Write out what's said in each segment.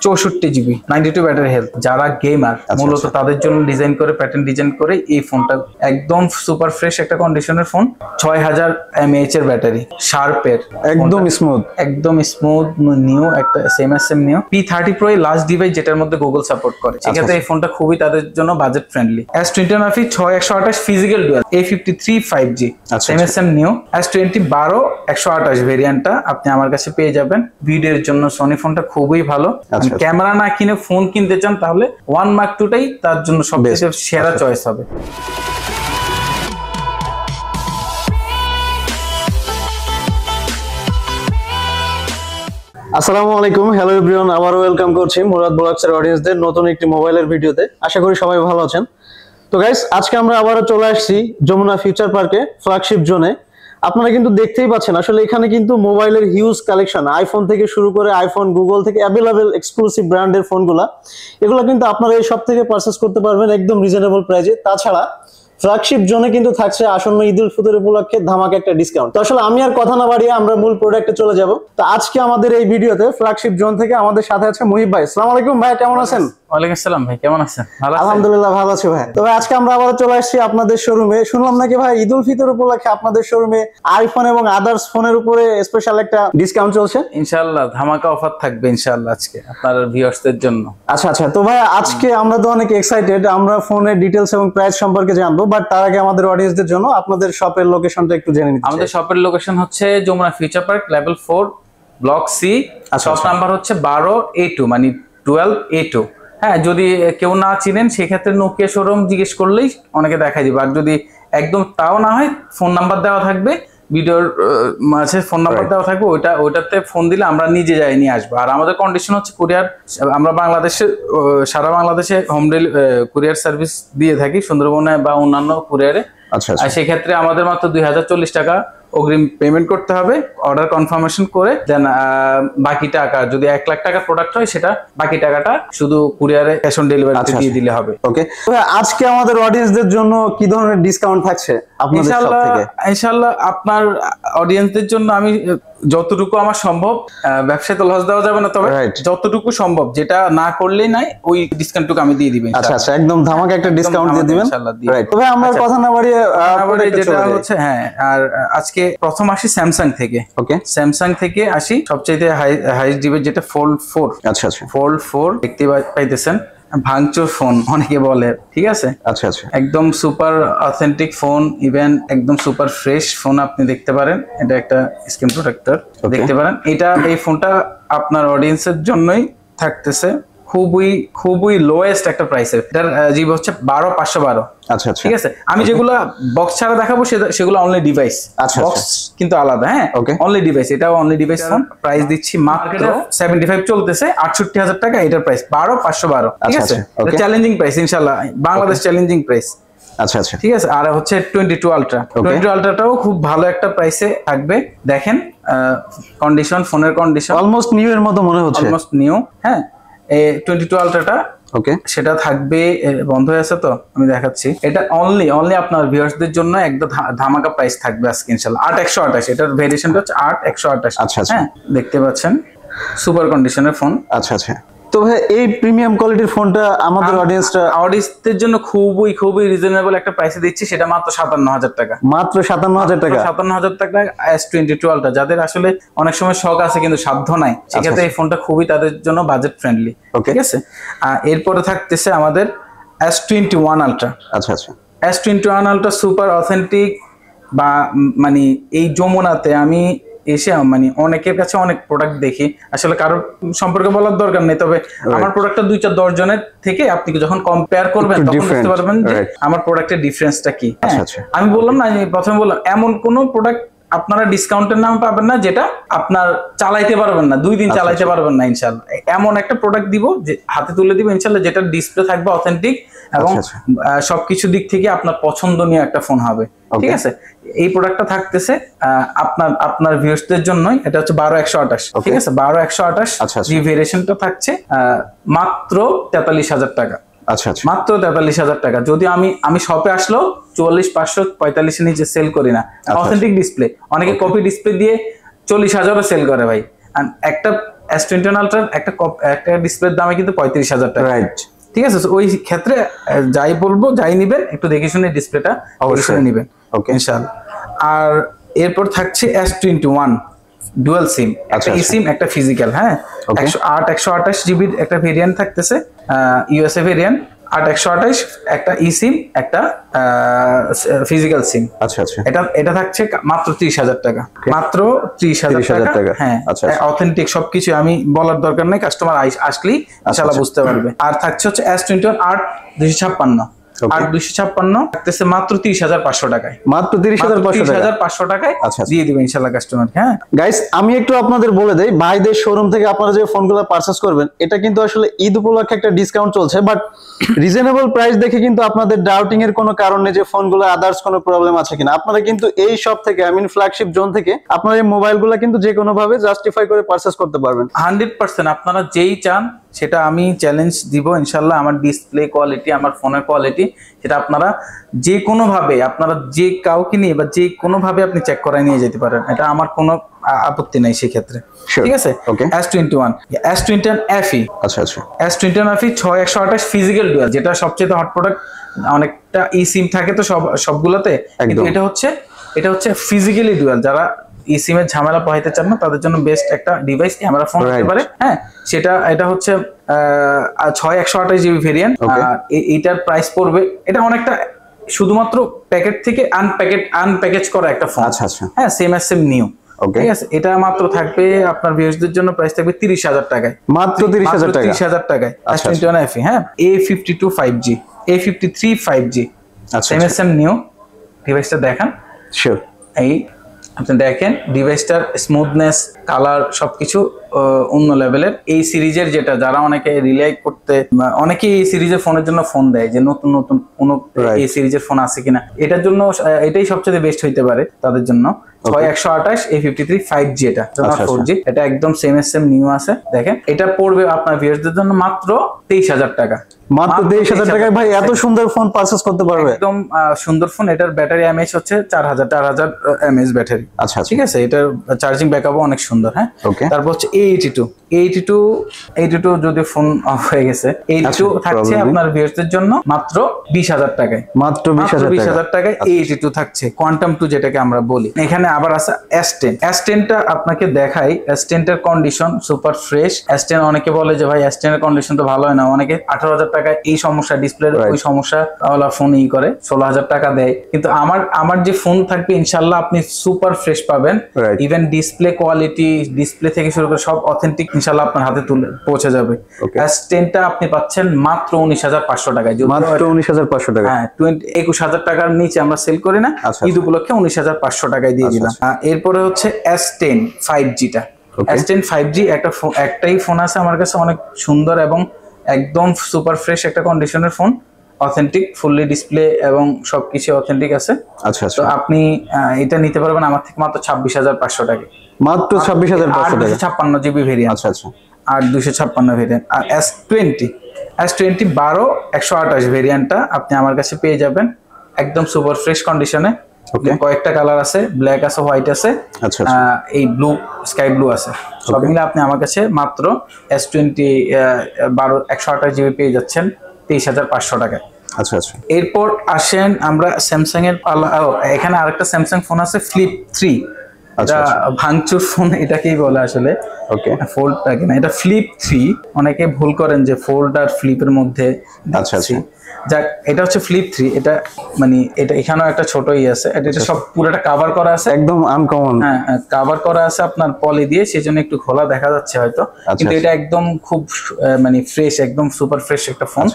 64 GB 92 battery health. যারা gamer মূলত তাদের জন্য ডিজাইন করে, প্যাটার্ন ডিজাইন করে এই ফোনটা একদম সুপার ফ্রেশ একটা কন্ডিশনের ফোন। 6000 mAh এর ব্যাটারি, শার্পের, একদম স্মুথ নিউ একটা same new. P30 Pro last device যেটার মধ্যে গুগল সাপোর্ট করে, সেক্ষেত্রে এই ফোনটা খুবই তাদের জন্য budget friendly. S21 6128 physical dual, A53 5G same new. S20 12 128 ভেরিয়েন্টটা আপনি আমার কাছে পেয়ে যাবেন। ভিডিওর জন্য সনি ফোনটা খুবই ভালো। ক্যামেরা না কিনে ফোন কিনতে চান তাহলে 1 Mark II টাই তার জন্য সবচেয়ে সেরা চয়েস হবে। আসসালামু আলাইকুম, হ্যালো এভরিওয়ান, আবারও ওয়েলকাম করছি মুরাদ ব্লগসের অডিয়েন্সদের নতুন একটি মোবাইলের ভিডিওতে। আশা করি সবাই ভালো আছেন। তো গাইস, আজকে আমরা আবারও চলে আসছি যমুনা ফিউচার পার্কে ফ্ল্যাগশিপ জোনে। আপনারা কিন্তু দেখতেই পাচ্ছেন আসলে এখানে কিন্তু মোবাইলের হিউজ কালেকশন, আইফোন থেকে শুরু করে আইফোন, গুগল থেকে অ্যাভেলেবেল এক্সক্লুসিভ ব্র্যান্ডের ফোনগুলা, এগুলো কিন্তু আপনারা এই সব থেকে পারচেস করতে পারবেন একদম রিজনেবল প্রাইসে। তাছাড়া ফ্ল্যাগশিপ জোনে কিন্তু থাকছে আসন্ন ঈদ উল ফিতর উপলক্ষে ধামাকা একটা ডিসকাউন্ট। তো আসলে আমি আর কথা না বাড়িয়ে আমরা মূল প্রোডাক্টে চলে যাব। তো আজকে আমাদের এই ভিডিওতে ফ্ল্যাগশিপ জোন থেকে আমাদের সাথে আছে মুহিব ভাই। আসসালামু আলাইকুম ভাই, কেমন আছেন? ওয়ালাইকুম আসসালাম ভাই, কেমন আছেন? ভালো আছি আলহামদুলিল্লাহ, ভালো আছি ভাই। তো ভাই আজকে আমরা আবার চলে আসছি আপনাদের শোরুমে। শুনলাম নাকি ভাই ঈদ উল ফিতর উপলক্ষে আপনাদের শোরুমে আইফোন এবং আদার্স ফোনের উপরে স্পেশাল একটা ডিসকাউন্ট চলছে। ইনশাআল্লাহ ধামাকা অফার থাকবে ইনশাআল্লাহ আজকে আপনাদের ভিউয়ার্সদের জন্য। আচ্ছা, তো ভাই আজকে আমরা তো অনেক এক্সাইটেড, আমরা ফোনের ডিটেইলস এবং প্রাইস সম্পর্কে জানবো, বাট তার আগে আমাদের অডিয়েন্সদের জন্য আপনাদের শপের লোকেশনটা একটু জেনে নিতে চাই। আমাদের শপের লোকেশন হচ্ছে Jamuna future park level 4 block C. Shop number হচ্ছে 12A2 মানে 12A2। হ্যাঁ, যদি কেউ না চিনেন সেক্ষেত্রে নোকিয়া শোরুম জিজ্ঞেস করলেই অনেকে দেখাই দিবে। আর যদি একদম তাও না হয় ফোন নাম্বার দেওয়া থাকবে, ভিডিওর মাঝে ফোন নাম্বার দেওয়া থাকবে, ওইটাতে ফোন দিলে আমরা নিজে যাই নিয়ে আসবো। আর আমাদের কন্ডিশন হচ্ছে কুরিয়ার, আমরা বাংলাদেশে সারা বাংলাদেশে হোম কুরিয়ার সার্ভিস দিয়ে থাকি, সুন্দরবনে বা অন্যান্য কুরিয়ারে। আর সেক্ষেত্রে আমাদের মাত্র 2040 টাকা অগ্রিম পেমেন্ট করতে হবে, অর্ডার কনফার্মেশন করে। দেন বাকি টাকা যদি 1 লাখ টাকা প্রোডাক্ট হয় সেটা বাকি টাকাটা শুধু কুরিয়ারে ক্যাশ অন ডেলিভারি দিয়ে দিলে হবে। ওকে, আজকে আমাদের অডিয়েন্সদের জন্য কি ধরনের ডিসকাউন্ট থাকছে আপনাদের শপ থেকে? ইনশাআল্লাহ আপনার অডিয়েন্সদের জন্য আমি যতটুকু আমার সম্ভব, ব্যবসায় তো লস দেওয়া যাবে না, তবে যতটুকু সম্ভব, যেটা না করলেই নাই ওই ডিসকাউন্টটুকু আমি দিয়ে দিবেন। আচ্ছা, একদম ধামাকা একটা ডিসকাউন্ট দিয়ে দিবেন। রাইট, তবে আমরা কথা না বাড়িয়ে যেটা হচ্ছে, হ্যাঁ, আর আজকে প্রথম আসি স্যামসাং থেকে। ওকে, স্যামসাং থেকে আসি সবচেয়ে হাইস্ট ডিভাইস যেটা ফোল্ড 4। আচ্ছা, ফোল্ড 4 দেখতে পাইতেছেন, ভাঙচুর ফোন অনেকে বলে, ঠিক আছে। আচ্ছা, একদম সুপার অথেন্টিক ফোন, ইভেন একদম সুপার ফ্রেশ ফোন আপনি দেখতে পারেন। এটা একটা স্ক্রিন প্রোটেক্টর দেখতে পারেন। এই ফোনটা আপনার অডিয়েন্সের জন্যই থাকতেছে খুবই লোয়েস্ট একটা প্রাইসের। এটার জিবি হচ্ছে 12512। আচ্ছা, ঠিক আছে। আমি যেগুলো বক্স ছাড়া দেখাবো সেগুলো অনলি ডিভাইস, বক্স কিন্তু আলাদা। হ্যাঁ, অনলি ডিভাইস, এটাও অনলি ডিভাইস ফোন। প্রাইস দিচ্ছি মাত্র 75 চলতেছে, 68,000 টাকা এটার প্রাইস, 12512। ঠিক আছে, এটা চ্যালেঞ্জিং প্রাইস ইনশাআল্লাহ, বাংলাদেশ চ্যালেঞ্জিং প্রাইস। আচ্ছা, ঠিক আছে। আর হচ্ছে 22 আলট্রা। 22 আলট্রাটাও খুব ভালো একটা প্রাইসে থাকবে। দেখেন কন্ডিশন, ফোনের কন্ডিশন অলমোস্ট নিউ এর মতো মনে হচ্ছে, অলমোস্ট নিউ। হ্যাঁ, 22 আলট্রাটা ওকে, সেটা থাকবে। বন্ধ হয়ে আছে তো আমি দেখাচ্ছি। এটা অনলি আপনার ভিউয়ার্সদের জন্য একদম ধামাকা প্রাইস থাকবে আজকে ইনশাআল্লাহ। 8128, এটার ভেরিয়েশনটা হচ্ছে 8128। আচ্ছা, হ্যাঁ, দেখতে পাচ্ছেন সুপার কন্ডিশনের ফোন। আচ্ছা, তো ভাই এই প্রিমিয়াম কোয়ালিটির ফোনটা আমাদের অডিয়েন্সদের জন্য খুবই রিজনেবল একটা প্রাইসে দিচ্ছি, সেটা মাত্র 57,000 টাকা। মাত্র 57,000 টাকা। 57,000 টাকা S22 আলট্রা। যাদের আসলে অনেক সময় শখ আছে কিন্তু সাধ্য নাই, সেক্ষেত্রে এই ফোনটা খুবই তাদের জন্য বাজেট ফ্রেন্ডলি। ঠিক আছে। এরপরে থাকতেছে আমাদের S21 আলট্রা। আচ্ছা, S21 আলট্রা সুপার অথেন্টিক। বা মানে এই যমুনাতে আমি এসে মানে অনেকের কাছে অনেক প্রোডাক্ট দেখি, আসলে কারোর সম্পর্কে বলার দরকার নেই, তবে আমার প্রোডাক্টটা 2-4-10 জনের থেকে আপনি যখন কম্পেয়ার করবেন তখন বুঝতে পারবেন যে আমার প্রোডাক্টের ডিফারেন্সটা কি। আমি বললাম না, প্রথমে বললাম এমন কোন প্রোডাক্ট আপনারা ডিসকাউন্টের নাম পাবেন না যেটা আপনার চালাইতে পারবেন না, 2 দিন চালাইতে পারবেন না ইনশাআল্লাহ। এমন একটা প্রোডাক্ট দিব যে হাতে তুলে দিব ইনশাআল্লাহ, যেটা ডিসপ্লে থাকবে অথেন্টিক এবং সবকিছু দিক থেকে আপনার পছন্দনীয় একটা ফোন হবে। ঠিক আছে। এই প্রোডাক্টটা থাকতেছে আপনার ভিউয়ার্সদের জন্যই। এটা হচ্ছে 12128। ঠিক আছে, 12128 জি ভেরিয়েশনটা থাকছে মাত্র 43,000 টাকা। আচ্ছা, মাত্র 43,000 টাকা। যদি আমি শপে আসলেও 44,545 এর নিচে সেল করি না। অথেন্টিক ডিসপ্লে, অনেকে কপি ডিসপ্লে দিয়ে 40,000 সেল করে ভাই। S21 আলট্রার একটা ডিসপ্লের দামে কিন্তু 35,000 টাকা। রাইট, ঠিক আছে, ওই ক্ষেত্রে যাই বলবো, যাই নিবেন একটু দেখে শুনে ডিসপ্লেটা অবশ্যই নিবেন। ওকে, ইনশাআল্লাহ। আর এরপর থাকছে S21 ডুয়াল সিম, একটা সিম একটা ফিজিক্যাল। হ্যাঁ, 128 জিবির একটা ভেরিয়েন্ট থাকতেছে, ইউএসএ ভেরিয়েন্ট। 128 একটা সিম একটা ফিজিক্যাল সিম। আচ্ছা আচ্ছা, এটা থাকছে মাত্র 30,000 টাকা, মাত্র 30,000 টাকা। হ্যাঁ, অথেন্টিক সবকিছু আমি বলার দরকার নেই, কাস্টমার আসলেই ইনশাআল্লাহ বুঝতে পারবে। আর থাকছে হচ্ছে S21 256 256 থাকতেছে মাত্র 30,500 টাকায়, মাত্র 30,500 টাকায় দিয়ে দিবেন ইনশাআল্লাহ কাস্টমারকে। হ্যাঁ গাইস, আমি একটু আপনাদের বলে দেই, ভাইদের শোরুম থেকে আপনারা যে ফোনগুলো পারচেজ করবেন, এটা কিন্তু আসলে ঈদ উপলক্ষে একটা ডিসকাউন্ট চলছে, বাট রিজনেবল প্রাইস দেখে কিন্তু আপনাদের ডাউটিং এর কোনো কারণ নেই যে ফোনগুলো আদার্স কোনো প্রবলেম আছে কিনা। আপনারা কিন্তু এই শপ থেকে, আই মিন ফ্ল্যাগশিপ জোন থেকে আপনারা এই মোবাইলগুলো কিন্তু যে কোনো ভাবে জাস্টিফাই করে পারচেজ করতে পারবেন। 100% আপনারা যেই চান সেটা আমি চ্যালেঞ্জ দিব ইনশাআল্লাহ। আমার ডিসপ্লে কোয়ালিটি, আমার ফোনের কোয়ালিটি, সেটা আপনারা যে কোনো ভাবে, আপনারা যে কাউকে নিয়ে বা যে কোনো ভাবে আপনি চেক করায় নিয়ে যেতে পারেন, এটা আমার কোনো আপত্তি নাই সেক্ষেত্রে। ঠিক আছে, S21 FE। আচ্ছা আচ্ছা, S21 FE 6128 ফিজিক্যাল ডুয়াল, যেটা সবচেয়ে হট প্রোডাক্ট। অনেকটা সিম থাকে তো সবগুলোতে, কিন্তু এটা হচ্ছে ফিজিক্যালি ডুয়াল। যারা সিমের ঝামেলা পোহাইতে চান না, তাদের জন্য বেস্ট একটা ডিভাইস, ক্যামেরা ফোন হতে পারে। হ্যাঁ, এটা হচ্ছে 6128 জিবি ভেরিয়েন্ট। এইটার প্রাইস পড়বে, এটা অনেকটা শুধুমাত্র প্যাকেট থেকে আনপ্যাকেজ করা একটা ফোন। আচ্ছা আচ্ছা, হ্যাঁ, সেম নিউ। ঠিক আছে, এটা মাত্র থাকবে আপনার ভিউয়ারদের জন্য, প্রাইস থাকবে 30,000 টাকায়, মাত্র 30,000 টাকায়। S21 FE। হ্যাঁ, A52 5G, A53 5G, same new. ডিভাইসটা দেখান। শিওর, এই আপনি দেখেন ডিভাইসটার স্মুথনেস, কালার সবকিছু অন্য লেভেলের। এই সিরিজের যেটা, যারা অনেকে রিলাই করতে, অনেকে এই সিরিজের ফোনের জন্য ফোন দেয় যে নতুন কোন এই সিরিজের ফোন আছে কিনা, এটার জন্য এটাই সবচেয়ে বেস্ট হইতে পারে তাদের জন্য। 6128 A53 5G, এটা 4G, এটা একদম সেম নিউ আছে। দেখেন, এটা পড়বে আপনার ভিউয়ারদের জন্য মাত্র 23,000 টাকা। মাত্র 23,000 টাকায় ভাই এত সুন্দর ফোন পারচেজ করতে পারবে? একদম সুন্দর ফোন। এটার ব্যাটারি এমএএইচ হচ্ছে 4000 এমএএইচ ব্যাটারি। আচ্ছা, ঠিক আছে, এটার চার্জিং ব্যাকআপও অনেক সুন্দর। হ্যাঁ, তারপর হচ্ছে A82 যদি ফোন অফ হয়ে গেছে, A82 থাকছে আপনার ভিউয়ারদের জন্য মাত্র 20,000 টাকায়, মাত্র 20,000 টাকায় A82 থাকছে, কোয়ান্টাম 2 যেটাকে আমরা বলি। এখানে আবার আছে S10টা আপনাকে দেখাই। S10টার কন্ডিশন সুপার ফ্রেশ। S10 অনেকে বলে যে ভাই S10 এর কন্ডিশন তো ভালো হয় না, অনেকে 18,000 টাকায় এই সমস্যা, ডিসপ্লের ওই সমস্যা ওলা ফোন করে 16,000 টাকা দেয়। কিন্তু আমার যে ফোন থাকবে ইনশাআল্লাহ আপনি সুপার ফ্রেশ পাবেন। ইভেন ডিসপ্লে কোয়ালিটি, ডিসপ্লে থেকে শুরু করে সব অথেন্টিক ইনশাআল্লাহ আপনার হাতে পৌঁছে যাবে। S10টা আপনি পাচ্ছেন মাত্র 19,500 টাকায়, মাত্র 19,500 টাকা। হ্যাঁ, 21,000 টাকার নিচে আমরা সেল করি না। ঈদ উপলক্ষে 19,500 টাকায় দিয়ে দিলাম। এরপরে হচ্ছে S10 5Gটা। S10 5G একটাই ফোন আছে আমার কাছে, অনেক সুন্দর এবং একদম সুপার ফ্রেশ একটা কন্ডিশনের ফোন, অথেন্টিক, ফুললি ডিসপ্লে এবং সবকিছু অথেন্টিক আছে। আচ্ছা, তো আপনি এটা নিতে পারবেন আমার থেকে মাত্র 26,500 টাকায়, মাত্র 26,500 টাকা। 256 জিবি ভেরিয়েন্ট। আচ্ছা আচ্ছা, আর 256 ভেরিয়েন্ট। আর S20 12 128 ভেরিয়েন্টটা আপনি আমার কাছে পেয়ে যাবেন একদম সুপার ফ্রেশ কন্ডিশনে। কয়েকটা কালার আছে, ব্ল্যাক আছে, হোয়াইট আছে, এই ব্লু, স্কাই ব্লু আছে। সব মিলে আপনি আমার কাছে মাত্র S20 12 128 জিবি পেয়ে যাচ্ছেন 23,500 টাকায়। আচ্ছা আচ্ছা, এরপর আসেন আমরা স্যামসাং এর। এখানে আরেকটা স্যামসাং ফোন আছে, Flip 3। এটা ভাঙচুর ফোন, এটাকেই বলে আসলে। ফোল্ডটাকে না, এটা Flip 3। অনেকে ভুল করেন যে ফোল্ড আর ফ্লিপের মধ্যে। আচ্ছা আচ্ছা, যাক, এটা হচ্ছে Flip 3। এটা এটা এখানেও একটা ছোট আছে, এটা সব পুরোটা কভার করা আছে, একদম আনকমন। হ্যাঁ, কভার করা আছে আপনার পলি দিয়ে, সেজন্য একটু খোলা দেখা যাচ্ছে হয়তো, কিন্তু এটা একদম খুব ফ্রেশ, একদম সুপার ফ্রেশ একটা ফোন।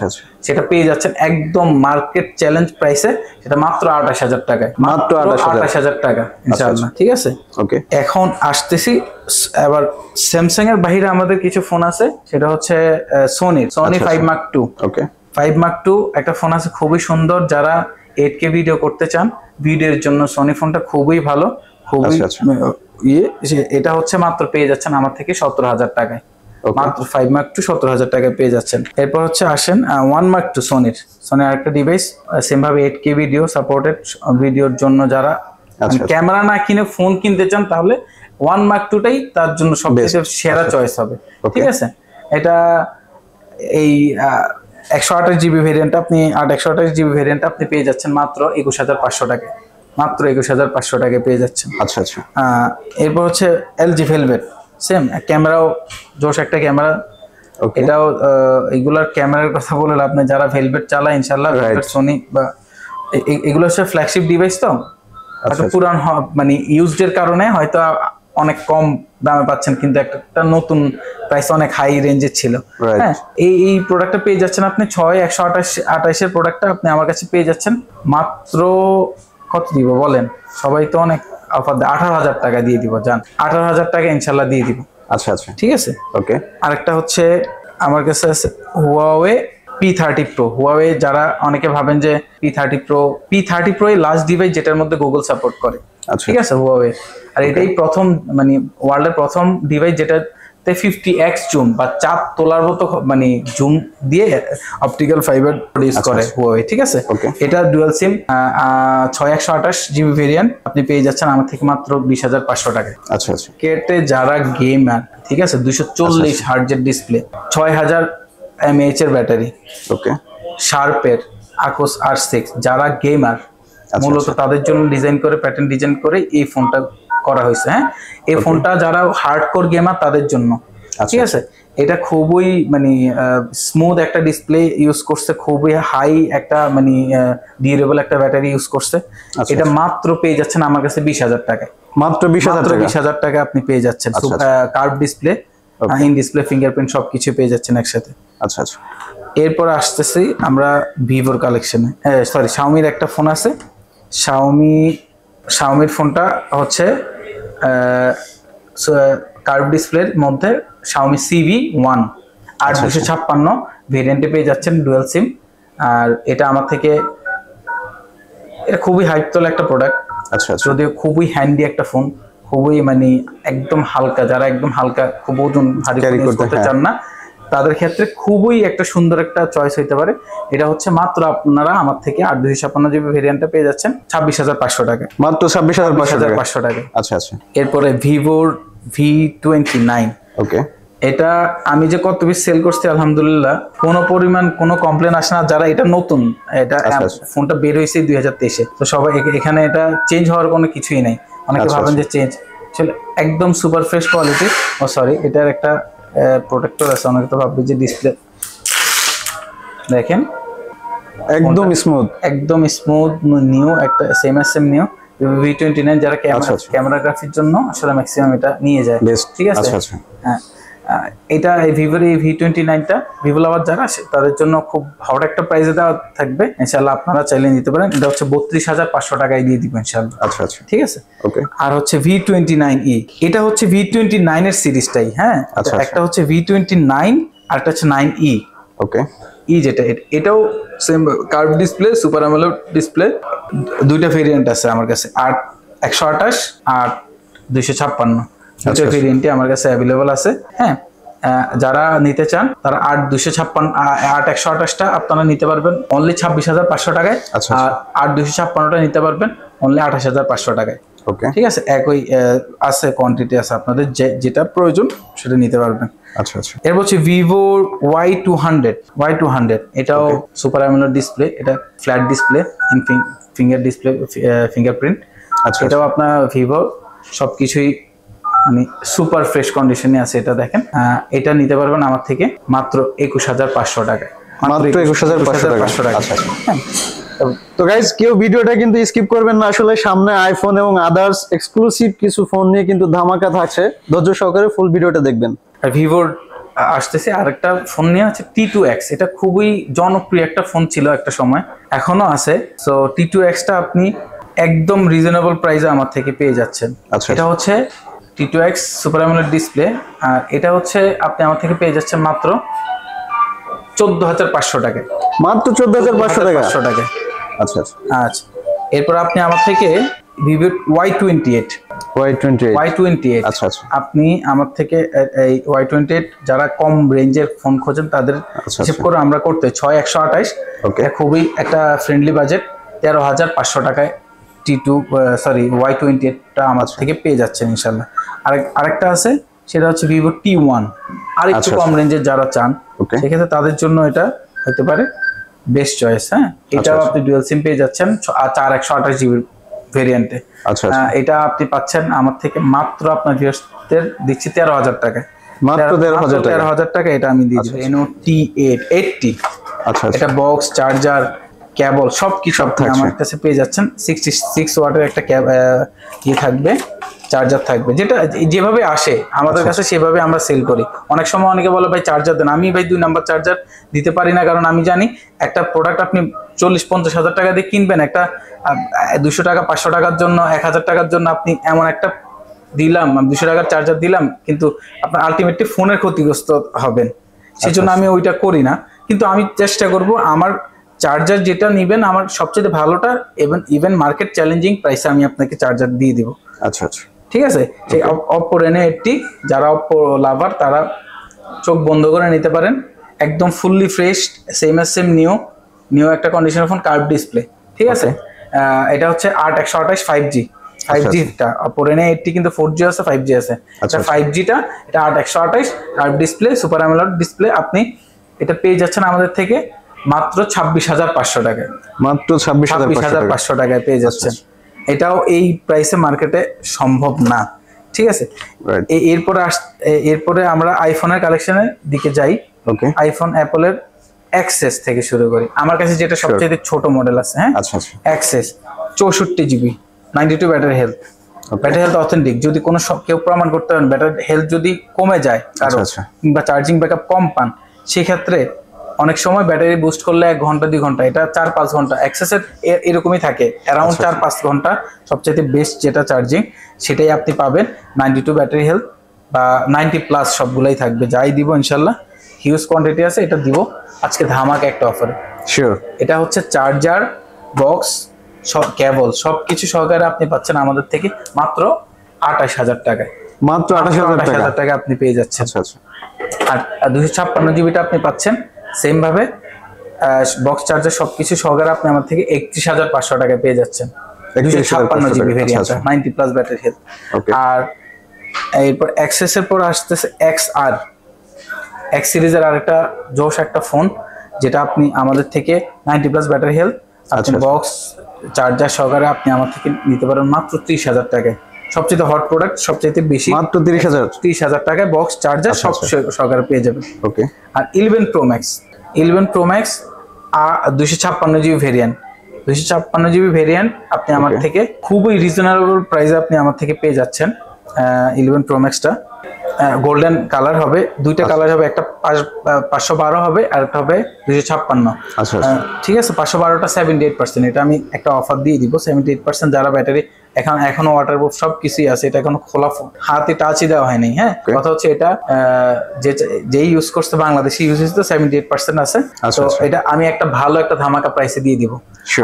সেটা পেয়ে যাচ্ছেন একদম মার্কেট চ্যালেঞ্জ প্রাইসে, সেটা মাত্র 28,000 টাকায়, মাত্র 28,000 টাকা ইনশাআল্লাহ। ঠিক আছে, এখন আসতেছি এবার স্যামসাং এর বাইরে আমাদের কিছু ফোন আছে, সেটা হচ্ছে Sony 5 Mark II। 5 Mark II একটা ফোন আছে, খুবই সুন্দর। যারা 8K ভিডিও করতে চান, ভিডিওর জন্য সোনি ফোনটা খুবই ভালো, খুবই এটা হচ্ছে মাত্র পেয়ে যাচ্ছেন আমার থেকে 17,000 টাকায়, মাত্র 5 Mark II 17,000 টাকায় পেয়ে যাচ্ছেন। এরপর হচ্ছে আসেন 1 Mark II সোনির আরেকটা ডিভাইস, সেম ভাবে 8K ভিডিও সাপোর্টেড, ভিডিওর জন্য যারা ক্যামেরা না কিনে ফোন কিনতে চান, তাহলে ওয়ান মার্ক টুটাই তার জন্য সবচেয়ে সেরা চয়েস হবে। ঠিক আছে, এটা এই 128 GB ভেরিয়েন্ট আপনি 128 GB ভেরিয়েন্ট আপনি পেয়ে যাচ্ছেন মাত্র 21,500 টাকায়, মাত্র 21,500 টাকায় পেয়ে যাচ্ছেন। আচ্ছা আচ্ছা। এরপর হচ্ছে LG ভেলভেট, সেম ক্যামেরাও জোশ একটা ক্যামেরা। এটাও এগুলার ক্যামেরার কথা বলে আপনি যারা ভেলভেট চালায় ইনশাআল্লাহ সোনি বা এগুলো হচ্ছে ফ্ল্যাগশিপ ডিভাইস, তো পুরান মানে ইউজড এর কারণে হয়তো অনেক কম দামে পাচ্ছেন, কিন্তু একটা নতুন প্রাইস অনেক হাই রেঞ্জের ছিল। হ্যাঁ, এই প্রোডাক্টটা পেয়ে যাচ্ছেন আপনি 128 এর প্রোডাক্টটা আপনি আমার কাছে পেয়ে যাচ্ছেন মাত্র কত দিব বলেন? সবাই তো অনেক অফার দেয়, 18,000 টাকা দিয়ে দিব, জান 18,000 টাকা ইনশাল্লাহ দিয়ে দিব। আচ্ছা আচ্ছা, ঠিক আছে। ওকে, আরেকটা হচ্ছে আমার কাছে আছে হুয়াওয়ে P30 Pro। হুয়াওয়ে যারা অনেকে ভাবেন যে P30 Pro এই লাস্ট ডিভাইস যেটার মধ্যে গুগল সাপোর্ট করে, ঠিক আছে, হুয়াওয়ে। আর এটাই প্রথম মানে ওয়ার্ল্ডের প্রথম ডিভাইস যেটাতে 50x জুম বা চাপ তোলার মতো মানে জুম দিয়ে অপটিক্যাল ফাইবার প্রডিউস করে হুয়াওয়ে। ঠিক আছে, এটা ডুয়াল সিম 128 GB ভেরিয়েন্ট আপনি পেয়ে যাচ্ছেন আমার থেকে মাত্র 20,500 টাকায়। আচ্ছা আচ্ছা, কেটে যারা গেমার, ঠিক আছে, 240 হার্টজের ডিসপ্লে, 6000 mAh এর ব্যাটারি, ওকে, শার্পের আকোস R6, যারা গেমার মূলত তাদের জন্য ডিজাইন করে প্যাটার্ন ডিজাইন করে এই ফোনটা করা হয়েছে। হ্যাঁ, এই ফোনটা যারা হার্ডকোর গেমার তাদের জন্য, ঠিক আছে। এটা খুবই মানে স্মুথ একটা ডিসপ্লে ইউজ করছে, খুবই হাই একটা মানে ডিউরেবল একটা ব্যাটারি ইউজ করছে। এটা মাত্র পেয়ে যাচ্ছেন আমার কাছে 20,000 টাকায়, মাত্র 20,000 টাকা আপনি পেয়ে যাচ্ছেন। Curve display, in display, fingerprint সবকিছু পেয়ে যাচ্ছেন একসাথে। আচ্ছা আচ্ছা, এরপর আসতেছি আমরা ভিভোর কালেকশনে। সরি, শাওমির একটা ফোন আছে। শাওমির ফোনটা হচ্ছে কার্ভ ডিসপ্লের মধ্যে শাওমি CV1 856 ভেরিয়েন্টে পেয়ে যাচ্ছেন ডুয়াল সিম। আর এটা আমার থেকে এটা খুবই হাইপ তোলা একটা প্রোডাক্ট। আচ্ছা, যদিও খুবই হ্যান্ডি একটা ফোন, খুবই মানে একদম হালকা, যারা একদম হালকা খুব ওজন ভারী করতে চান না তাদের ক্ষেত্রে খুবই একটা সুন্দর একটা চয়েস হইতে পারে। এটা হচ্ছে মাত্র আপনারা আমার থেকে 8/256 GB ভেরিয়েন্টটা পেয়ে যাচ্ছেন 26,500 টাকা, মাত্র 26,500 টাকা। আচ্ছা আচ্ছা, এরপরে ভিভোর V29। ওকে, এটা আমি যে কত পিস সেল করছি আলহামদুলিল্লাহ কোনো পরিমাণ কোনো কমপ্লেন আসে না। যারা এটা নতুন, এটা ফোনটা বের হয়েছে 2023-এ, তো সবাই এখানে এটা চেঞ্জ হওয়ার কোনো কিছুই নাই। অনেকে ভাবেন যে চেঞ্জ, আসলে একদম সুপার ফ্রেশ কোয়ালিটি। ও সরি, এটার একটা প্রোটেক্টর আছে, অনেকে তো ভাববে যে ডিসপ্লে দেখেন একদম স্মুথ নিউ একটা সেম নিউ V29 যারা ক্যামেরাগ্রাফির জন্য আসলে ম্যাক্সিমাম এটা নিয়ে যায়। ঠিক আছে, হ্যাঁ, এটা এই ভিভোর এই V29টা ভিভো লাভার যারা তাদের জন্য খুব হট একটা প্রাইসে দেওয়া থাকবে ইনশাআল্লাহ, আপনারা চাইলে নিতে পারেন। এটা হচ্ছে 32,500 টাকায় দিয়ে দিব ইনশাআল্লাহ। আচ্ছা আচ্ছা, ঠিক আছে। ওকে, আর হচ্ছে V29e, এটা হচ্ছে V29 এর সিরিজটাই। হ্যাঁ, একটা হচ্ছে V29 আর একটা হচ্ছে 9e। ওকে, যেটা এটাও same curve display, super AMOLED display, দুইটা ভেরিয়েন্ট আছে আমার কাছে, 128 আর 256। দুটো ভেরিয়েন্টই আমার কাছে অ্যাভেলেবল আছে। হ্যাঁ, যারা নিতে চান তারা 128টা আপনারা নিতে পারবেন অনলি 26,500 টাকায়, আর 256টা নিতে পারবেন অনলি 28,500 টাকায়। ওকে, ঠিক আছে, একই আছে, কোয়ান্টিটি আছে, আপনাদের যেটা প্রয়োজন সেটা নিতে পারবেন। আচ্ছা আচ্ছা, এরপর হচ্ছে ভিভো Y200। এটাও সুপার অ্যামোলেড ডিসপ্লে, এটা flat display, finger display, fingerprint. আচ্ছা, এটাও আপনার ভিভো সবকিছুই মানে সুপার ফ্রেশ কন্ডিশনে আছে। এটা দেখেন, এটা নিতে পারবেন আমার থেকে মাত্র 21,500 টাকায়, মাত্র 21,500 টাকা। আচ্ছা, তো গাইস কেউ ভিডিওটা কিন্তু স্কিপ করবেন না, আসলে সামনে আইফোন এবং আদার্স এক্সক্লুসিভ কিছু ফোন নিয়ে কিন্তু ধামাকা থাকছে, ধৈর্য সহকারে ফুল ভিডিওটা দেখবেন। আর ভিভোর আসতেছে আরেকটা ফোন নিয়ে আছে T2X। এটা খুবই জনপ্রিয় একটা ফোন ছিল একটা সময়, এখনো আছে। সো T2X-টা আপনি একদম রিজনেবল প্রাইসে আমার থেকে পেয়ে যাচ্ছেন। এটা হচ্ছে T2X সুপার অ্যামোলেড ডিসপ্লে, আর এটা হচ্ছে আপনি আমার থেকে পেয়ে যাচ্ছেন মাত্র 14,500 টাকায়, মাত্র 14,500 টাকা। আচ্ছা আচ্ছা, এরপর আপনি আমার থেকে ভিভো Y28। আচ্ছা আচ্ছা, আপনি আমার থেকে এই Y28 যারা কম রেঞ্জের ফোন খোঁজেন তাদের হিসেব করে আমরা করতে 6128। ওকে, খুবই একটা ফ্রেন্ডলি বাজেট, 13,500 টাকায় Y28টা আমার থেকে পেয়ে যাচ্ছেন ইনশাল্লাহ। আরেকটা আছে, সেটা হচ্ছে ভিভো T1, আর একটু কম রেঞ্জের যারা চান সেক্ষেত্রে তাদের জন্য এটা হতে পারে বেস্ট চয়েস। হ্যাঁ, এটাও আপনি ডুয়াল সিম পেয়ে যাচ্ছেন 128GB ভেরিয়েন্টে। এটা আপনি পাচ্ছেন আমার থেকে মাত্র আপনার ভিউয়ার্সদের দিচ্ছি 13,000 টাকায়। মাত্র 13,000 টাকা এটা আমি দিয়ে দিচ্ছি। Reno T880। এটা বক্স, চার্জার, কেবল সবকিছু আপনি আমার কাছে পেয়ে যাচ্ছেন। 66 ওয়াটের একটা থাকবে, চার্জার থাকবে, যেটা যেভাবে আসে আমাদের কাছে সেভাবে আমরা সেল করি। অনেক সময় অনেকে বলে ভাই চার্জার দেন, আমি ভাই 2 নাম্বার চার্জার দিতে পারি না, কারণ আমি জানি একটা প্রোডাক্ট আপনি 40-50 হাজার টাকা দিয়ে কিনবেন, একটা 200 টাকা 500 টাকার জন্য 1000 টাকার জন্য আপনি এমন একটা দিলাম, 200 টাকার চার্জার দিলাম, কিন্তু আপনার আলটিমেটলি ফোনের ক্ষতিগ্রস্ত হবেন। সেই জন্য আমি ওইটা করি না, কিন্তু আমি চেষ্টা করব আমার চার্জার যেটা নেবেন আমার সবচেয়ে ভালোটা, ইভেন মার্কেট চ্যালেঞ্জিং প্রাইসে আমি আপনাকে চার্জার দিয়ে দিব। ঠিক আছে, সেই Oppo Reno 80 যারা Oppo লাভার তারা চোখ বন্ধ করে নিতে পারেন। একদম ফুললি ফ্রেশ, সেম নিউ একটা কন্ডিশনার ফোন, কার্ভ ডিসপ্লে। ঠিক আছে, এটা হচ্ছে 8128 5G টা। Oppo Reno 80 কিন্তু 4G আছে, 5G আছে। এটা 5G-টা, এটা 8128 curve display, super AMOLED display. আপনি এটা পেয়ে যাচ্ছেন আমাদের থেকে মাত্র 26,500 টাকায়। মাত্র 26,500 টাকায় পেয়ে যাচ্ছেন। এটাও এই প্রাইসে মার্কেটে সম্ভব না। ঠিক আছে, এরপরে আমরা আইফোনের কালেকশনের দিকে যাই। আইফোন অ্যাপলের এক্সেস থেকে শুরু করি। আমার কাছে যেটা সবচেয়ে ছোট মডেল আছে, হ্যাঁ, XS 64GB, 92 battery health. Battery health authentic. যদি কোনো কেউ প্রমাণ করতে পারেন ব্যাটারি হেলথ যদি কমে যায় কারো, কিংবা চার্জিং ব্যাকআপ কম পান, সেক্ষেত্রে অনেক সময় ব্যাটারি বুস্ট করলে 1 ঘন্টা 2 ঘন্টা, এটা 4-5 ঘন্টা। এক্সেসের এরকমই থাকে, অ্যারাউন্ড 4-5 ঘন্টা সবচেয়ে বেস্ট যেটা চার্জিং, সেটাই আপনি পাবেন। 92 ব্যাটারি হেলথ বা 90+ সবগুলাই থাকবে। যাই দিব ইনশাল্লাহ, হিউজ কোয়ান্টিটি আছে। এটা দিব আজকে ধামাকা একটা অফারে। এটা হচ্ছে চার্জার, বক্স, কেবল সবকিছু সহকারে আপনি পাচ্ছেন আমাদের থেকে মাত্র 28,000 টাকায়। মাত্র 28,000 টাকা আপনি পেয়ে যাচ্ছেন। আর 256GBটা আপনি পাচ্ছেন সেম ভাবে, বক্স চার্জার সবকিছু সহকারে আপনি আমার থেকে 31,500 টাকায় পেয়ে যাচ্ছেন। 256GB variant, 90+ battery health. আর এরপর এক্সেসের পর আসতেছে XR, X সিরিজের আরেকটা জোশ একটা ফোন, যেটা আপনি আমাদের থেকে 90+ ব্যাটারি হেলথ, আপনি বক্স চার্জার সহকারে আপনি আমার থেকে নিতে পারেন মাত্র 30,000 টাকায়। সবচেয়ে হট প্রোডাক্ট, সবচেয়ে বেশি, মাত্র 30,000 টাকায় বক্স চার্জার সব সহকারে পেয়ে যাবেন। আর 11 Pro Max 256GB variant, 256GB variant আপনি আমার থেকে খুবই রিজনেবল প্রাইসে আপনি আমার থেকে পেয়ে যাচ্ছেন। 11 Pro Max-টা গোল্ডেন কালার হবে, দুইটা কালার হবে, একটা 512 হবে আর একটা হবে 256। ঠিক আছে, 512টা 78%। এটা আমি একটা অফার দিয়ে দিব, 78% যারা ব্যাটারি এখনো ওয়াটারপ্রুফ সবকিছুই আছে, এটা এখনো খোলা হাতে টাচই দেওয়া হয়নি। হ্যাঁ, কথা হচ্ছে এটা যেই ইউজ করছে বাংলাদেশি ইউজ হচ্ছে 78% আছে। তো এটা আমি একটা ভালো একটা ধামাকা প্রাইসে দিয়ে দিব।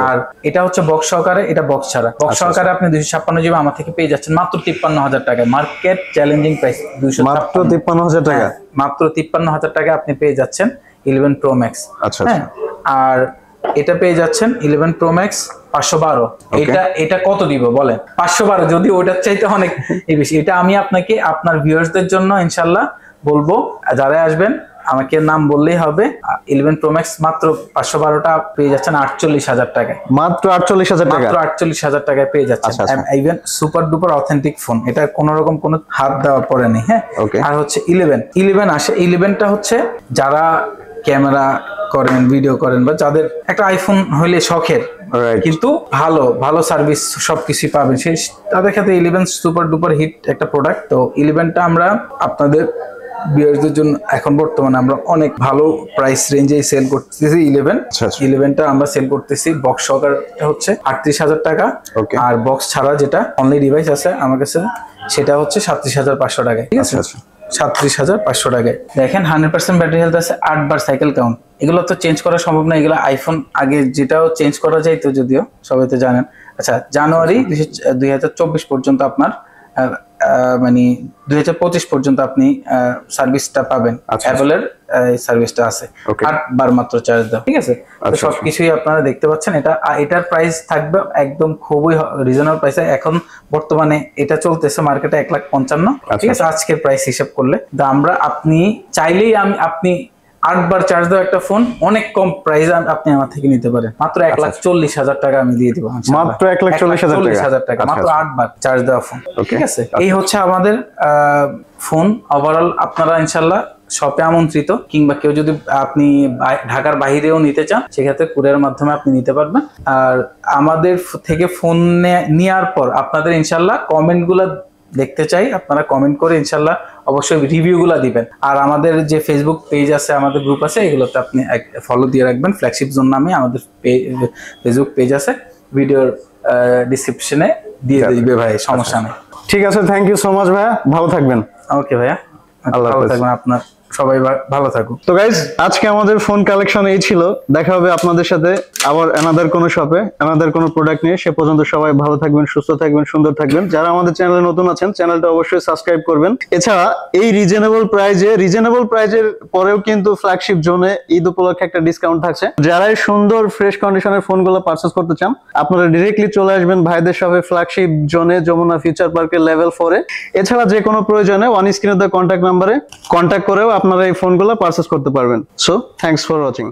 আর এটা হচ্ছে বক্স সহকারে, এটা বক্স ছাড়া। বক্স সহকারে আপনি 256GB আমার থেকে পেয়ে যাচ্ছেন মাত্র 53,000 টাকায়। মার্কেট চ্যালেঞ্জিং প্রাইস, মাত্র 53,000 টাকা। মাত্র 53,000 টাকা আপনি পেয়ে যাচ্ছেন 11 Pro Max। হ্যাঁ, আর এটা পেয়ে যাচ্ছেন 11 Pro Max 512। এটা কত দিব বলেন? 512, যদি ওটার চাইতে অনেক বেশি। এটা আমি আপনাকে আপনার ভিউয়ার্সদের জন্য ইনশাল্লাহ বলবো, যারা আসবেন আমাকে নাম বললেই হবে। 11 Pro Max মাত্র 512টা পেয়ে যাচ্ছেন 48,000 টাকায়। মাত্র 48,000 টাকা, মাত্র 48,000 টাকায় পেয়ে যাচ্ছেন। Even super duper authentic phone, এটা কোনো রকম কোনো হাত দেওয়া পড়ে নেই। হ্যাঁ, আর হচ্ছে 11 আসে। 11টা হচ্ছে যারা ক্যামেরা করেন, ভিডিও করেন, বা যাদের একটা আইফোন হইলে শখের, কিন্তু ভালো সার্ভিস সবকিছু পাবেন, সেই তাদের ক্ষেত্রে 11 সুপার ডুপার হিট একটা প্রোডাক্ট। তো 11টা আমরা আপনাদের ভিউয়ারদের জন্য এখন বর্তমানে আমরা অনেক ভালো প্রাইস রেঞ্জে সেল করতেছি। 11টা আমরা সেল করতেছি বক্স সহকারে হচ্ছে 38,000 টাকা, আর বক্স ছাড়া যেটা অনলি ডিভাইস আছে আমার কাছে সেটা হচ্ছে 37,500 টাকায়। ঠিক আছে, 37,500 টাকায়। দেখেন 100% ব্যাটারি হেলথ আছে, 8 বার সাইকেল কাউন্ট। এগুলো তো চেঞ্জ করা সম্ভব না, এগুলো আইফোন আগে যেটাও চেঞ্জ করা যাইতো, যদিও সবাই তো জানেন। আচ্ছা, জানুয়ারি 2024 পর্যন্ত আপনার মানে 2025 পর্যন্ত আপনি সার্ভিসটা পাবেন। অ্যাপলের এই সার্ভিসটা আছে, 8 বার মাত্র চার্জ দাও, ঠিক আছে? তো সবকিছুই আপনারা দেখতে পাচ্ছেন। এটার প্রাইস থাকবে একদম খুবই রিজনেবল প্রাইসে। এখন বর্তমানে এটা চলতেছে মার্কেটে 1,55,000, ঠিক আছে, আজকের প্রাইস হিসাব করলে। তো আপনি চাইলেই আপনি 8 বার চার্জ দেওয়া একটা ফোন অনেক কম প্রাইস আপনি আমার থেকে নিতে পারেন। মাত্র 1,40,000 টাকা আমি দিয়ে দিব। মাত্র 1,40,000 টাকা, মাত্র 8 বার চার্জ দেওয়া ফোন, ঠিক আছে? এই হচ্ছে আমাদের ফোন ওভারঅল। আপনারা ইনশাল্লাহ শপে আমন্ত্রিত, কিংবা কেউ যদি আপনি ঢাকার বাইরেও নিতে চান সেক্ষেত্রে কুরিয়ারের মাধ্যমে আপনি নিতে পারবেন। আর আমাদের থেকে ফোন নেওয়ার পর আপনাদের ইনশাল্লাহ কমেন্টগুলো দেখতে চাই। আপনারা কমেন্ট করে ইনশাল্লাহ অবশ্যই রিভিউগুলো দিবেন। আর আমাদের যে ফেসবুক পেজ আছে, আমাদের গ্রুপ আছে, এগুলোতে আপনি ফলো দিয়ে রাখবেন। ফ্ল্যাগশিপ জোন নামে আমাদের ফেসবুক পেজ আছে, ভিডিওর ডিসক্রিপশনে দিয়ে দিবে ভাই, সমস্যা নেই। ঠিক আছে, থ্যাংক ইউ সো মাচ ভাইয়া, ভালো থাকবেন। ওকে ভাইয়া, ভালো থাকবেন, আপনার সবাই ভালো থাকুন। তো গাইজ, আজকে আমাদের ফোন কালেকশন এই ছিল। দেখা হবে আপনাদের সাথে আবার অ্যানাদার কোনো শপে, অ্যানাদার কোনো প্রোডাক্ট নিয়ে। সে পর্যন্ত সবাই ভালো থাকবেন, সুস্থ থাকবেন, সুন্দর থাকবেন। যারা আমাদের চ্যানেলে নতুন আছেন, চ্যানেলটা অবশ্যই সাবস্ক্রাইব করবেন। এছাড়া এই রিজনেবল প্রাইজের পরেও কিন্তু ফ্ল্যাগশিপ জোনে ঈদ উপলক্ষে একটা ডিসকাউন্ট থাকছে। যারাই সুন্দর ফ্রেশ কন্ডিশনের ফোনগুলো পারচেজ করতে চান, আপনারা ডিরেক্টলি চলে আসবেন ভাইদের শপে, ফ্ল্যাগশিপ জোনে, যমুনা ফিউচার পার্কের লেভেল 4 এ। এছাড়া যে কোনো প্রয়োজনে ওয়ান স্ক্রিনে দেওয়া কন্ট্যাক্ট নাম্বারে কন্ট্যাক্ট করেও আপনারা এই ফোনগুলো পারচেজ করতে পারবেন। So thanks for watching.